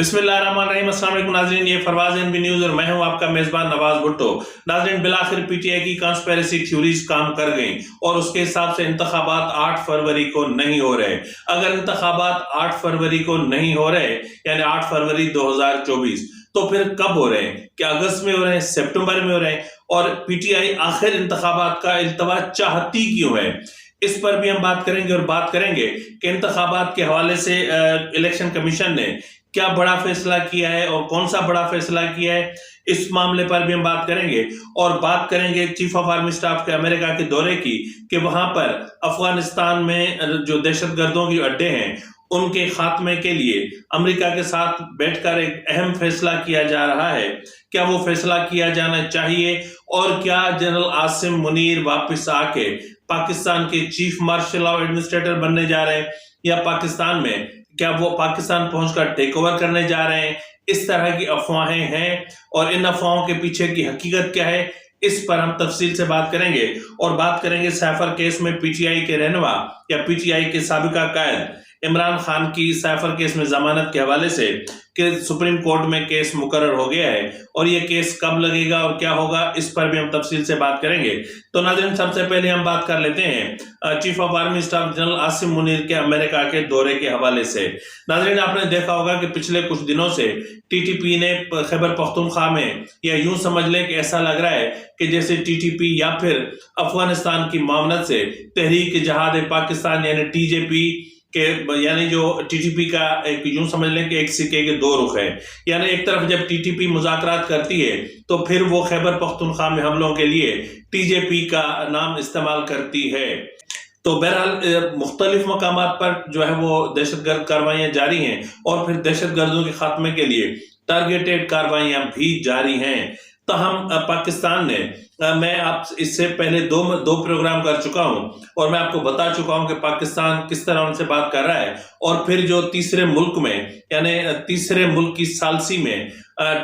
बिस्मिल्लाहिर्रहमानिर्रहीम। अस्सलाम वालेकुम नाज़रीन, ये फरवाज एनबी न्यूज़ और मैं हूं आपका मेज़बान नवाज भुट्टो। नाज़रीन, बिलाखिर पीटीआई की कॉन्स्पिरेसी थ्योरीज काम कर गई और उसके हिसाब से इंतखाबात 8 फरवरी को नहीं हो रहे। अगर इंतखाबात 8 फरवरी को नहीं हो रहे, यानी 8 फरवरी 2024, तो फिर कब हो रहे हैं? क्या अगस्त में हो रहे हैं, सितंबर में हो रहे हैं? और पीटीआई आखिर इंतखाबात का इल्तवा चाहती क्यों है? इस पर भी हम बात करेंगे और बात करेंगे कि इंतखाबात के हवाले से इलेक्शन कमीशन ने क्या बड़ा फैसला किया है और कौन सा बड़ा फैसला किया है, इस मामले पर भी हम बात करेंगे। और बात करेंगे चीफ ऑफ आर्मी स्टाफ के अमेरिका के दौरे की, कि वहां पर अफगानिस्तान में जो दहशतगर्दों के अड्डे हैं उनके खात्मे के लिए अमेरिका के साथ बैठकर एक अहम फैसला किया जा रहा है। क्या वो फैसला किया जाना चाहिए? और क्या जनरल आसिम मुनीर वापस आके पाकिस्तान के चीफ मार्शल लॉ एडमिनिस्ट्रेटर बनने जा रहे हैं, या पाकिस्तान में क्या वो पाकिस्तान पहुंचकर टेक ओवर करने जा रहे हैं? इस तरह की अफवाहें हैं और इन अफवाहों के पीछे की हकीकत क्या है, इस पर हम तफसील से बात करेंगे। और बात करेंगे सैफर केस में पीटीआई के रहनुमा या पीटीआई के साबिका कायद इमरान खान की सैफर केस में जमानत के हवाले से कि सुप्रीम कोर्ट में केस मुकर्रर हो गया है और ये केस कब लगेगा और क्या होगा, इस पर भी हम तफसील से बात करेंगे। तो नाज़रीन, सबसे पहले हम बात कर लेते हैं chief of army staff general Asim Munir के अमेरिका के दौरे के हवाले से। नाज़रीन, आपने देखा होगा कि पिछले कुछ दिनों से टीटीपी ने खैबर पख्तूनख्वा में, या यूं समझ लें कि ऐसा लग रहा है कि जैसे टीटीपी या फिर अफगानिस्तान की मामलत से तहरीक जिहाद पाकिस्तान यानी टीजेपी के, यानी जो टीटीपी का एक यूं समझ लें कि एक सिक्के के दो रुख है। यानी एक तरफ जब टीटीपी मुज़ाकरात करती है तो फिर वो खैबर पख्तूनख्वा में हमलों के लिए टीजेपी का नाम इस्तेमाल करती है। तो बहरहाल मुख्तलिफ मकामात पर जो है वो दहशतगर्द कार्रवाइयां जारी हैं और फिर दहशतगर्दों के खात्मे के लिए टारगेटेड कार्रवाइयां भी जारी हैं। तो हम पाकिस्तान ने, मैं आप इससे पहले दो प्रोग्राम कर चुका हूं और मैं आपको बता चुका हूं कि पाकिस्तान किस तरह उनसे बात कर रहा है। और फिर जो तीसरे मुल्क में, यानी तीसरे मुल्क की सालसी में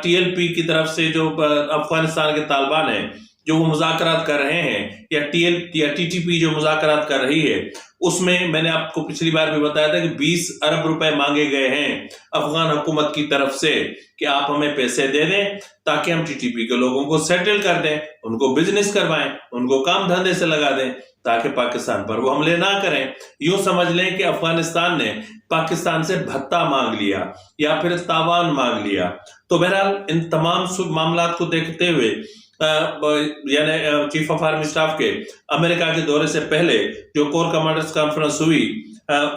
टीएलपी की तरफ से जो अफगानिस्तान के तालिबान हैं जो वो मुज़ाकरात कर रहे हैं, या टीटीपी जो मुज़ाकरात कर रही है, उसमें मैंने आपको पिछली बार भी बताया था कि 20 अरब रुपए मांगे गए हैं अफगान हुकूमत की तरफ से कि आप हमें पैसे दे दें ताकि हम टीटीपी के लोगों को सेटल कर दें, उनको बिजनेस करवाएं, उनको काम धंधे से लगा दें ताकि पाकिस्तान पर वो हमले ना करें। यूं समझ लें कि अफगानिस्तान ने पाकिस्तान से भत्ता मांग लिया या फिर तावान मांग लिया। तो बहरहाल इन तमाम मामलात को देखते हुए यानी चीफ ऑफ आर्मी स्टाफ के अमेरिका के दौरे से पहले जो कोर कमांडर्स कॉन्फ्रेंस हुई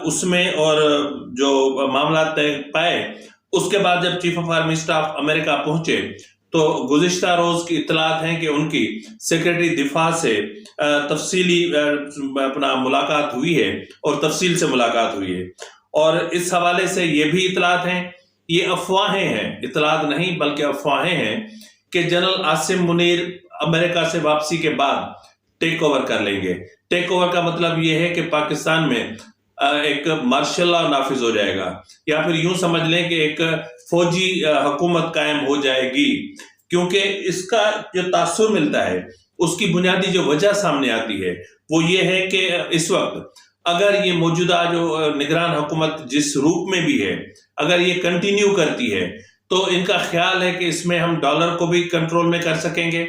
उसमें और जो मामला तय पाए, उसके बाद जब chief of army staff America पहुंचे तो गुज़िश्ता रोज की इत्तलात हैं कि उनकी सेक्रेटरी दिफा से तफसीली अपना मुलाकात हुई है और तफसील से मुलाकात हुई है। और इस हवाले से ये भी इत्तलात हैं, ये अफवाहें हैं, इत्तलात नहीं बल्कि अफवाहें हैं कि जनरल आसिम मुनीर अमेरिका से वापसी के बाद टेक ओवर कर लेंगे। टेक ओवर का मतलब यह है कि पाकिस्तान में एक मार्शल लॉ नाफिज हो जाएगा, या फिर यूं समझ लें कि एक फौजी हुकूमत कायम हो जाएगी। क्योंकि इसका जो तासुर मिलता है उसकी बुनियादी जो वजह सामने आती है वो ये है कि इस वक्त अगर ये मौजूदा जो निगरान हुकूमत जिस रूप में भी है, अगर ये कंटिन्यू करती है तो इनका ख्याल है कि इसमें हम डॉलर को भी कंट्रोल में कर सकेंगे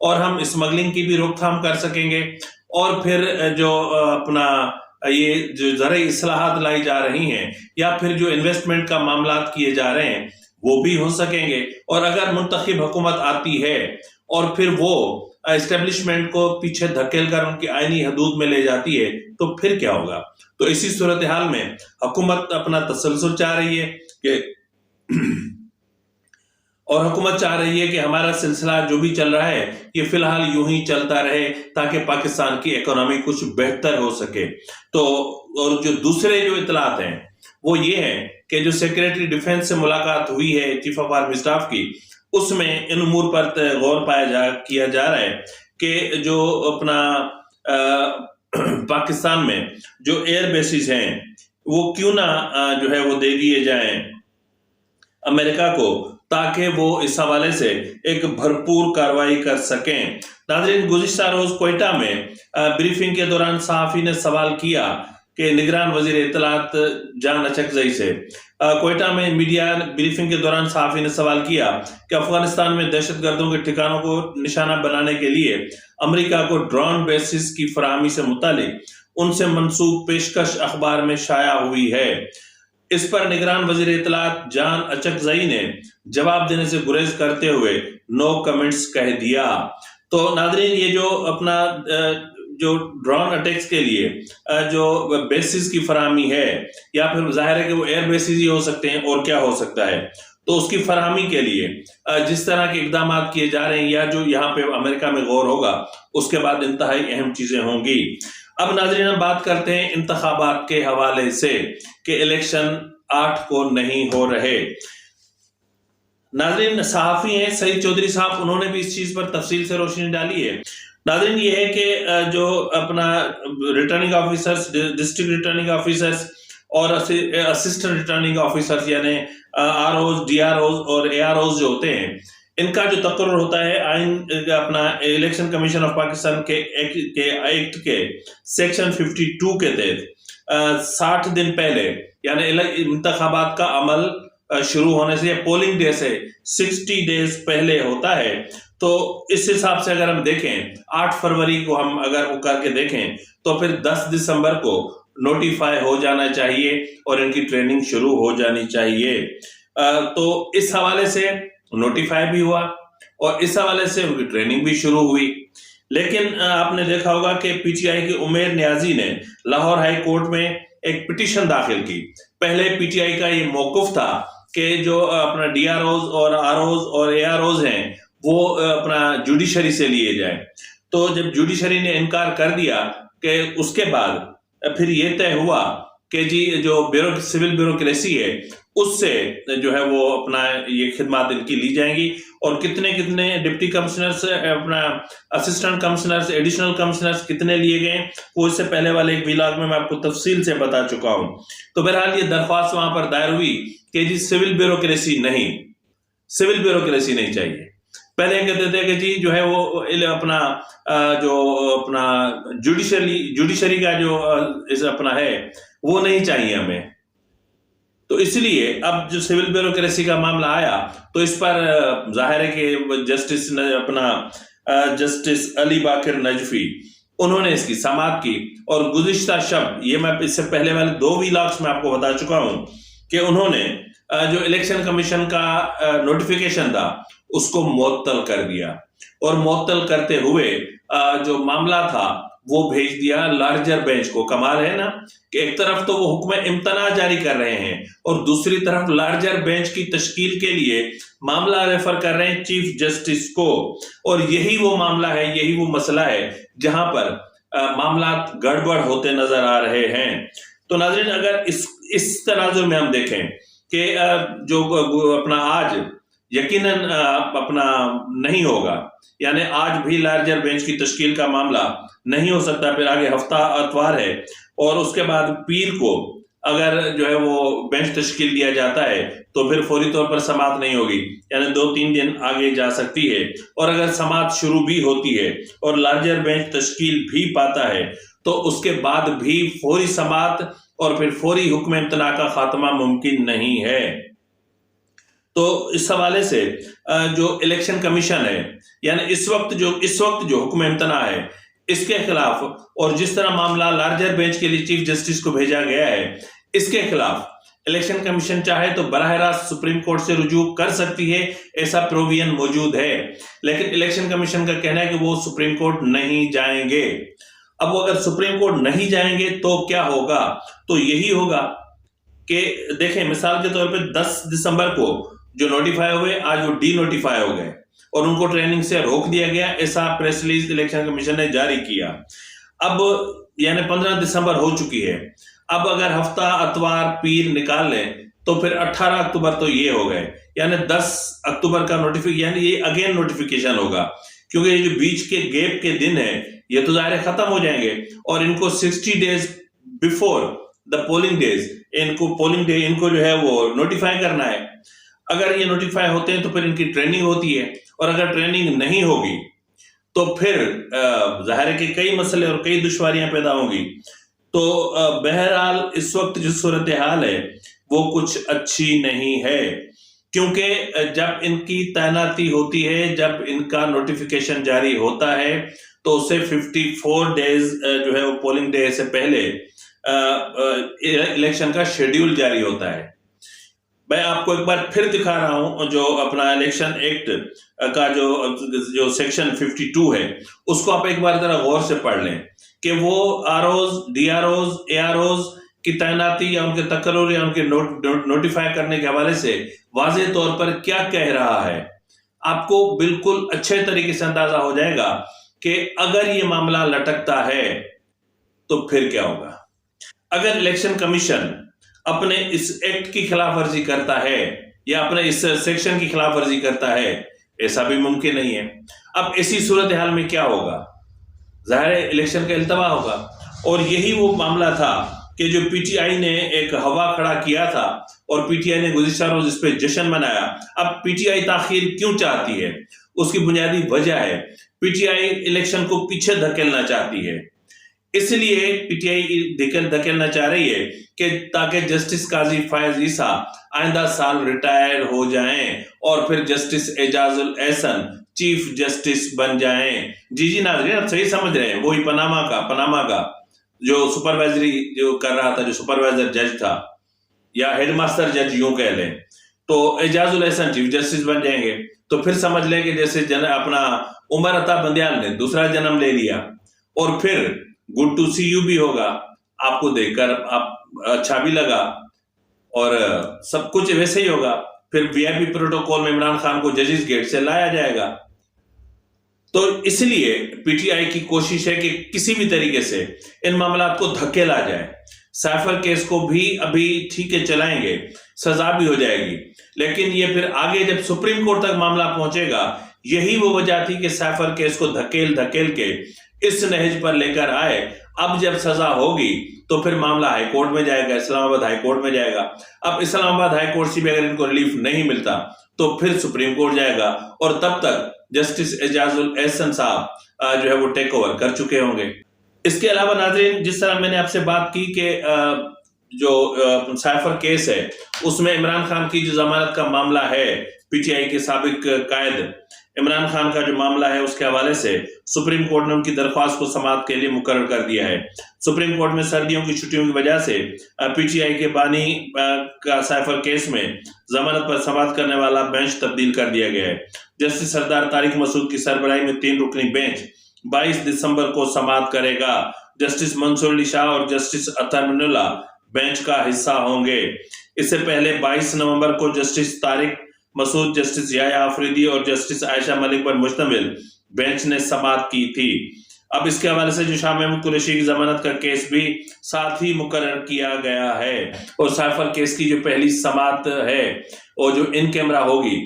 और हम स्मगलिंग की भी रोकथाम कर सकेंगे, और फिर जो अपना ये जो ज़राई इस्लाहात लाई जा रही हैं या फिर जो इन्वेस्टमेंट का मामलात किए जा रहे हैं वो भी हो सकेंगे। और अगर मुंतखब हुकूमत आती है और फिर वो एस्टेब्लिशमेंट को पीछे धकेल कर उनकी आईनी हदूद में ले जाती है तो फिर क्या होगा? तो इसी सूरत हाल में हुकूमत अपना तसलसल चाह रही है कि और हुकूमत चाह रही है कि हमारा सिलसिला जो भी चल रहा है ये फिलहाल यूं ही चलता रहे ताकि पाकिस्तान की इकोनॉमी कुछ बेहतर हो सके। तो और जो दूसरे जो इत्तलात हैं वो ये है कि जो सेक्रेटरी डिफेंस से मुलाकात हुई है चीफ ऑफ आर्मी स्टाफ की, उसमें इन उमूर पर गौर किया जा रहा है कि जो अपना पाकिस्तान में जो एयर बेसिस हैं वो क्यों ना जो है वो दे दिए जाएं अमेरिका को, ताकि वो इस हवाले से एक भरपूर कार्रवाई कर सकें। नाज़रीन, गुज़िश्ता रोज कोयटा में ब्रीफिंग के दौरान सहाफ़ी ने सवाल किया कि निगरान वजीर इत्तलात जान अचकजई से कोयटा में मीडिया ब्रीफिंग के दौरान सहाफी ने सवाल किया कि अफगानिस्तान में दहशतगर्दों के ठिकानों को निशाना बनाने के लिए अमेरिका को ड्रोन बेसिस की फराहमी से मुतालिक उनसे मंसूब पेशकश अखबार में शाया हुई है। इस पर निगरान वजीर इत्तलात जान अचकजई ने जवाब देने से गुरेज करते हुए नो कमेंट्स कह दिया। तो नाज़रीन, ये जो अपना जो ड्रोन अटैक्स के लिए जो बेसिस की फराहमी है, या फिर जाहिर है कि वो एयर बेसिस ही हो सकते हैं, और क्या हो सकता है, तो उसकी फराहमी के लिए जिस तरह के इकदाम किए जा रहे हैं या जो यहाँ पे अमेरिका में गौर होगा, उसके बाद इंतहाई अहम चीजें होंगी। अब नाज़रीन, हम बात करते हैं इंतखाबात के हवाले से कि इलेक्शन 8 को नहीं हो रहे। नाज़रीन, सहाफी हैं सईद चौधरी साहब, उन्होंने भी इस चीज पर तफसील से रोशनी डाली है। नाज़रीन, ये है कि जो अपना returning officers, district returning officers और असिस्टेंट रिटर्निंग ऑफिसर्स यानी आरओज, डीआरओज और एआरओज जो होते हैं, इनका जो तकर्रुर होता है आइन अपना इलेक्शन कमीशन ऑफ पाकिस्तान के एक्ट के सेक्शन 52 के तहत 60 दिन पहले यानी इंतखाबात का अमल शुरू होने से या पोलिंग डे से 60 डेज पहले होता है। तो इस हिसाब से अगर हम देखें 8 फरवरी को हम अगर वो करके देखें तो फिर 10 दिसंबर को नोटिफाई हो जाना चाहिए और इनकी ट्रेनिंग शुरू हो जानी चाहिए। तो इस हवाले से नोटिफाई भी हुआ और इस हवाले से उनकी ट्रेनिंग भी शुरू हुई। लेकिन आपने देखा होगा कि पीटीआई की उमेर नियाजी ने लाहौर हाई कोर्ट में एक पिटीशन दाखिल की। पहले पीटीआई का ये मौकुफ था कि जो अपना डीआरओज और आरओज और एआरओज हैं वो अपना जुडिशरी से लिए जाए। तो जब जुडिशरी ने इनकार कर दिया कि उसके बाद फिर ये तय हुआ कि जी जो सिविल ब्यूरोक्रेसी है उससे जो है वो अपना ये खिदमात इनकी ली जाएंगी और कितने कितने डिप्टी कमिश्नर्स, अपना असिस्टेंट कमिश्नर्स, एडिशनल कमिश्नर्स कितने लिए गए वो इससे पहले वाले एक व्लॉग में मैं आपको तफसील से बता चुका हूं। तो बहरहाल ये दरख्वास्त वहां पर दायर हुई कि जी सिविल ब्यूरोक्रेसी नहीं चाहिए। पहले कहते थे कि जी जो है वो अपना जो अपना जुडिशरी का जो अपना है वो नहीं चाहिए हमें। तो इसलिए अब जो सिविल ब्यूरोक्रेसी का मामला आया तो इस पर जाहिर है कि जस्टिस अली बाकर नजफी उन्होंने इसकी समाअत की और गुज़िश्ता शब, ये मैं इससे पहले वाले 2 व्लॉग्स में आपको बता चुका हूं कि उन्होंने जो इलेक्शन कमीशन का नोटिफिकेशन था उसको मुअत्तल कर दिया और मुअत्तल करते हुए जो मामला था वो भेज दिया लार्जर बेंच को। कमाल है ना कि एक तरफ तो वो हुक्म इम्तना जारी कर रहे हैं और दूसरी तरफ लार्जर बेंच की तश्कील के लिए मामला रेफर कर रहे हैं चीफ जस्टिस को। और यही वो मामला है, यही वो मसला है जहां पर मामला गड़बड़ होते नजर आ रहे हैं। तो नाज़रीन, अगर इस तनाजुर में हम देखें कि जो अपना आज यकीनन अपना नहीं होगा, यानी आज भी लार्जर बेंच की तश्कील का मामला नहीं हो सकता। फिर आगे हफ्ता अतवार है और उसके बाद पीर को अगर जो है वो बेंच तश्कील दिया जाता है तो फिर फौरी तौर पर समाअत नहीं होगी, यानी 2-3 दिन आगे जा सकती है। और अगर समाअत शुरू भी होती है और लार्जर बेंच तश्कील भी पाता है तो उसके बाद भी फौरी समाअत और फिर फौरी हुक्म इम्तना का खात्मा मुमकिन नहीं है। तो इस हवाले से जो इलेक्शन कमीशन है, यानी इस वक्त जो हुक्म इम्तना है इसके खिलाफ और जिस तरह मामला लार्जर बेंच के लिए चीफ जस्टिस को भेजा गया है, इसके खिलाफ इलेक्शन कमीशन चाहे तो बराह रास्त सुप्रीम कोर्ट से रुजू कर सकती है, ऐसा प्रोविजन मौजूद है। लेकिन इलेक्शन कमीशन का कहना है कि वो सुप्रीम कोर्ट नहीं जाएंगे। अब वो अगर सुप्रीम कोर्ट नहीं जाएंगे तो क्या होगा? तो यही होगा कि देखें, मिसाल के तौर पे 10 दिसंबर को जो नोटिफाई हुए आज वो डी नोटिफाई हो गए और उनको ट्रेनिंग से रोक दिया गया, ऐसा प्रेस रिलीज इलेक्शन कमीशन ने जारी किया। अब यानी 15 दिसंबर हो चुकी है। अब अगर हफ्ता अतवार पीर निकाल लें तो फिर 18 अक्टूबर तो ये हो गए, यानी 10 अक्टूबर का नोटिफिकेशन, यानी ये अगेन नोटिफिकेशन होगा क्योंकि ये जो बीच के गैप के दिन है ये तो जाहिर खत्म हो जाएंगे और इनको 60 days before the polling days इनको जो है वो नोटिफाई करना है। अगर ये नोटिफाई होते हैं तो फिर इनकी ट्रेनिंग होती है और अगर ट्रेनिंग नहीं होगी तो फिर जाहिर है कि कई मसले और कई दुश्वारियां पैदा होंगी। تو بہرحال اس وقت جو صورتحال ہے وہ کچھ اچھی نہیں ہے، کیونکہ جب ان کی تعیناتی ہوتی ہے، جب ان کا نوٹیفیکیشن جاری ہوتا ہے تو اسے 54 ڈیز جو ہے وہ پولنگ ڈے سے پہلے الیکشن کا شیڈیول جاری ہوتا ہے۔ میں آپ کو ایک بار پھر دکھا رہا ہوں جو اپنا الیکشن ایکٹ کا جو سیکشن 52 ہے، اس کو آپ ایک بار ذرا غور سے پڑھ لیں کہ وہ آروز، ڈی آروز، اے آروز کی تعیناتی یا ان کے تقرر یا ان کے نوٹیفائی کرنے کے حوالے سے واضح طور پر کیا کہہ رہا ہے۔ آپ کو بالکل اچھے طریقے سے اندازہ ہو جائے گا کہ اگر یہ معاملہ لٹکتا ہے تو پھر کیا ہوگا۔ اگر الیکشن کمیشن اپنے اس ایکٹ کی خلاف ورزی کرتا ہے یا اپنے اس سیکشن کی خلاف ورزی کرتا ہے، ایسا بھی ممکن نہیں ہے۔ اب ایسی صورتحال میں کیا ہوگا؟ ظاہر ہے الیکشن کا التوا ہوگا، اور یہی وہ معاملہ تھا کہ جو پی ٹی آئی نے ایک ہوا کھڑا کیا تھا اور پی ٹی آئی نے گزشتہ روز اس پہ جشن منایا۔ اب پی ٹی آئی تاخیر کیوں چاہتی ہے؟ اس کی بنیادی وجہ ہے پی ٹی آئی الیکشن کو پیچھے دھکیلنا چاہتی ہے، اس لیے پی ٹی آئی دھکیلنا چاہ رہی ہے کہ تاکہ جسٹس قاضی فائز عیسیٰ آئندہ سال ریٹائر ہو جائیں اور پھر justice Ijaz ul Ahsan chief justice بن جائیں۔ جی ناظرین، آپ صحیح سمجھ رہے ہیں، وہی پناما کا جو سپروائزری جو کر رہا تھا، جو سپروائزر جج تھا یا ہیڈ ماسٹر جج یوں کہہ لیں، تو اعجاز الاحسن چیف جسٹس بن جائیں گے۔ تو پھر سمجھ لیں کہ جیسے اپنا عمر عطا بندیال نے دوسرا جنم لے لیا، اور پھر گڈ ٹو سی یو بھی ہوگا، آپ کو دیکھ کر آپ اچھا بھی لگا، اور سب کچھ ویسے ہی ہوگا۔ پھر وی آئی پی پروٹوکول میں عمران خان کو ججز گیٹ سے لایا جائے گا۔ تو اس لیے پی ٹی آئی کی کوشش ہے کہ کسی بھی طریقے سے ان معاملات کو دھکیلا جائے۔ سائفر کیس کو بھی ابھی ٹھیک ہے چلائیں گے، سزا بھی ہو جائے گی، لیکن یہ پھر آگے جب سپریم کورٹ تک معاملہ پہنچے گا، یہی وہ وجہ تھی کہ سائفر کیس کو دھکیل کے اس نہج پر لے کر آئے۔ اب جب سزا ہوگی تو پھر معاملہ ہائی کورٹ میں جائے گا، اسلام آباد ہائی کورٹ میں جائے گا۔ اب اسلام آباد ہائی کورٹ سے بھی اگر ان کو ریلیف نہیں ملتا تو پھر سپریم کورٹ جائے گا، اور تب تک جسٹس اعجاز الاحسن صاحب جو ہے وہ ٹیک اوور کر چکے ہوں گے۔ اس کے علاوہ ناظرین، جس طرح میں نے آپ سے بات کی کہ جو سائفر کیس ہے اس میں عمران خان کی جو ضمانت کا معاملہ ہے، پی ٹی آئی کے سابق قائد عمران خان کا جو معاملہ ہے، اس کے حوالے سے سپریم کورٹ نے ان کی درخواست کو سماعت کے لیے مقرر کر دیا ہے۔ سپریم کورٹ میں سردیوں کی چھٹیوں کی وجہ سے پی ٹی آئی کے بانی کا سائفر کیس میں ضمانت پر سماعت کرنے والا بینچ تبدیل کر دیا گیا ہے۔ جسٹس سردار طارق مسعود کی سربراہی میں 3 رکنی بینچ 22 دسمبر کو سماعت کرے گا۔ جسٹس منصور علی شاہ اور جسٹس اطہر من اللہ بینچ کا حصہ ہوں گے۔ اس سے پہلے 22 نومبر کو جسٹس طارق مسعود، جسٹس یحییٰ آفریدی اور جسٹس عائشہ ملک پر مشتمل بینچ نے سماعت کی تھی۔ اب اس کے حوالے سے جو شاہ محمود قریشی کی ضمانت کا کیس بھی ساتھ ہی مقرر کیا گیا ہے، اور سائفر کیس کی جو پہلی سماعت ہے اور جو ان کیمرہ ہوگی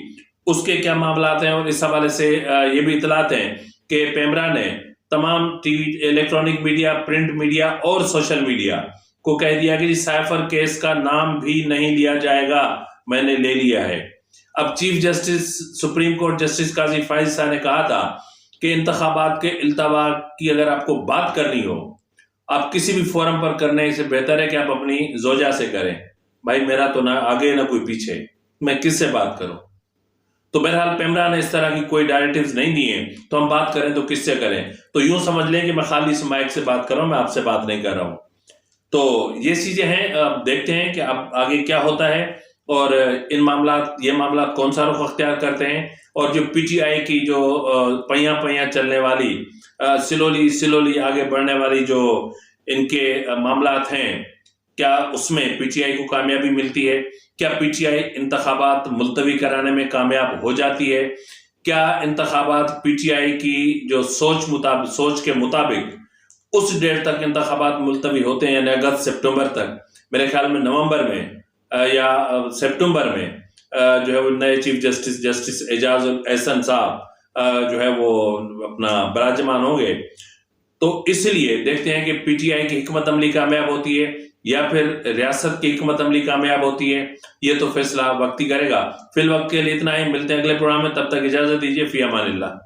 اس کے کیا معاملات ہیں، اور اس حوالے سے یہ بھی اطلاعات ہیں کہ پیمرا نے تمام T V, electronic media, print media اور سوشل میڈیا کو کہہ دیا کہ سائفر کیس کا نام بھی نہیں لیا جائے گا، میں نے لے لیا ہے۔ اب chief justice supreme court justice قاضی فائز عیسیٰ نے کہا تھا کہ انتخابات کے التوا کی اگر آپ کو بات کرنی ہو، آپ کسی بھی فورم پر کرنے سے بہتر ہے کہ آپ اپنی زوجہ سے کریں۔ بھائی میرا تو نہ آگے نہ کوئی پیچھے، میں کس سے بات کروں؟ تو بہرحال پیمرا نے اس طرح کی کوئی ڈائریکٹیوز نہیں دیے، تو ہم بات کریں تو کس سے کریں؟ تو یوں سمجھ لیں کہ میں خالی اس مائک سے بات کر رہا ہوں، میں آپ سے بات نہیں کر رہا ہوں۔ تو یہ چیزیں ہیں، اب دیکھتے ہیں کہ اب آگے کیا ہوتا ہے، اور یہ معاملات کون سا رخ اختیار کرتے ہیں، اور جو پی ٹی آئی کی جو پہیاں چلنے والی، سلولی آگے بڑھنے والی جو ان کے معاملات ہیں، کیا اس میں پی ٹی آئی کو کامیابی ملتی ہے؟ کیا پی ٹی آئی انتخابات ملتوی کرانے میں کامیاب ہو جاتی ہے؟ کیا انتخابات پی ٹی آئی کی جو سوچ کے مطابق اس ڈیٹ تک انتخابات ملتوی ہوتے ہیں، یعنی اگست سپٹمبر تک؟ میرے خیال میں نومبر میں یا سپٹمبر میں جو ہے وہ نئے چیف جسٹس اعجاز الاحسن صاحب جو ہے وہ اپنا براجمان ہوں گے۔ تو اس لیے دیکھتے ہیں کہ پی ٹی آئی کی حکمت عملی کامیاب ہوتی ہے یا پھر ریاست کی حکمت عملی کامیاب ہوتی ہے، یہ تو فیصلہ وقت ہی کرے گا۔ فی الوقت کے لیے اتنا ہی، ملتے ہیں اگلے پروگرام میں، تب تک اجازت دیجیے، فی امان اللہ۔